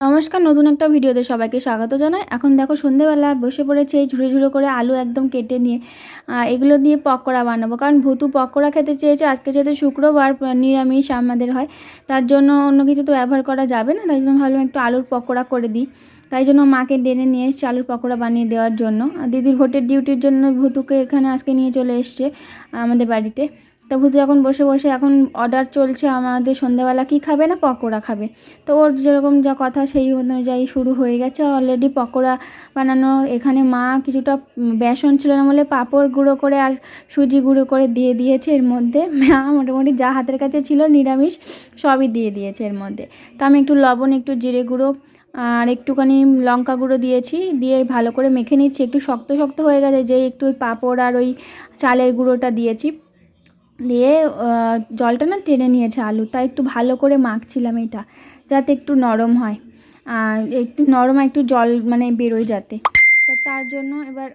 নমস্কার, নতুন একটা ভিডিওতে সবাইকে স্বাগত জানাই। এখন দেখো সন্ধ্যেবেলা বসে পড়েছে এই ঝুড়ো ঝুড়ো করে আলু একদম কেটে নিয়ে এগুলো দিয়ে পকোড়া বানাবো। কারণ ভুতু পকোড়া খেতে চেয়েছে। আজকে যেহেতু শুক্রবার নিরামিষ আমাদের হয়, তার জন্য অন্য কিছু তো ব্যবহার করা যাবে না, তাই জন্য ভাবলাম একটু আলুর পকোড়া করে দিই। তাই জন্য মাকে ডেনে নিয়ে এসেছি আলুর পকোড়া বানিয়ে দেওয়ার জন্য। আর দিদির ভোটের ডিউটির জন্য ভুতুকে এখানে আজকে নিয়ে চলে এসছে আমাদের বাড়িতে। তো ভুতু এখন বসে বসে এখন অর্ডার চলছে আমাদের, সন্ধ্যাবেলা কী খাবে না পকোড়া খাবে। তো ওর যেরকম যা কথা সেই অনুযায়ী শুরু হয়ে গেছে অলরেডি পকোড়া বানানো। এখানে মা কিছুটা বেসন ছিল না বলে পাঁপড় গুঁড়ো করে আর সুজি গুঁড়ো করে দিয়ে দিয়েছে এর মধ্যে। মা মোটামুটি যা হাতের কাছে ছিল নিরামিষ সবই দিয়ে দিয়েছে এর মধ্যে। তো আমি একটু লবণ, একটু জিরে গুঁড়ো আর একটুখানি লঙ্কা গুঁড়ো দিয়েছি, দিয়ে ভালো করে মেখে নিচ্ছি। একটু শক্ত শক্ত হয়ে গেছে, যে একটু ওই পাঁপড় আর ওই চালের গুঁড়োটা দিয়েছি, দিয়ে জলটা না টেনে নিয়েছে আলু, তাই একটু ভালো করে মাখছিলাম এটা, যাতে একটু নরম হয় আর একটু নরম একটু জল মানে বেরোয় যাতে। তার জন্য এবার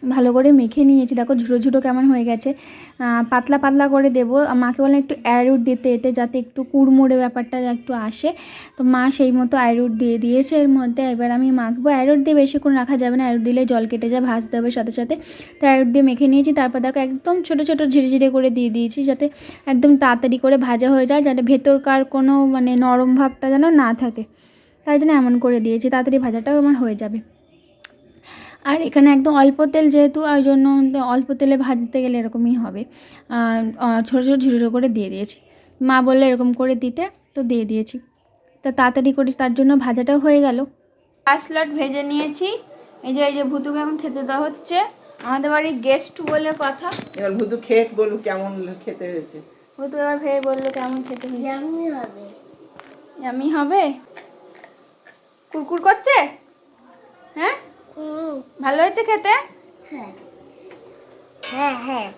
ভালো করে মেখে নিয়েছি। দেখো ঝুড়ো ঝুড়ো কেমন হয়ে গেছে, পাতলা পাতলা করে দেবো। মাকে বললাম একটু অ্যারোট দিতে, এতে যাতে একটু কুড়মুড়ে ব্যাপারটা একটু আসে। তো মা সেই মতো অ্যারোট দিয়ে দিয়েছে এর মধ্যে। এবার আমি মাখবো। অ্যারোট দিয়ে বেশিক্ষণ রাখা যাবে না, অ্যারোট দিলে জল কেটে যায়, ভাজতে হবে সাথে সাথে। তো অ্যারোট দিয়ে মেখে নিয়েছি। তারপর দেখো একদম ছোটো ছোটো ঝিরে ঝিরে করে দিয়ে দিয়েছি, যাতে একদম তাড়াতাড়ি করে ভাজা হয়ে যায়, যাতে ভেতরকার কোনো মানে নরম ভাবটা যেন না থাকে। তাই জন্য এমন করে দিয়েছি, তাড়াতাড়ি ভাজাটাও আমার হয়ে যাবে। আর এখানে একদম অল্প তেল যেহেতু, ওই জন্য অল্প তেলে ভাজতে গেলে এরকমই হবে। ছোটো ছোটো ঝুড়ো ঝুড়ো করে দিয়ে দিয়েছি। মা বললে এরকম করে দিতে, তো দিয়ে দিয়েছি। তা তাড়াতাড়ি করিস, তার জন্য ভাজাটাও হয়ে গেল। 5 প্লেট ভেজে নিয়েছি। এই যে ভুতুকে এখন খেতে দেওয়া হচ্ছে। আমাদের বাড়ির গেস্ট বলে কথা। এবার ভুতু খেয়ে বলুক কেমন খেতে হয়েছে। ভুতু এবার ভেবে বললো কেমন খেতে হয়েছে। ইয়াম্মি হবে। ইয়াম্মি হবে? কুরকুর করছে? হ্যাঁ, ভালো হয়েছে খেতে? হ্যাঁ হ্যাঁ হ্যাঁ।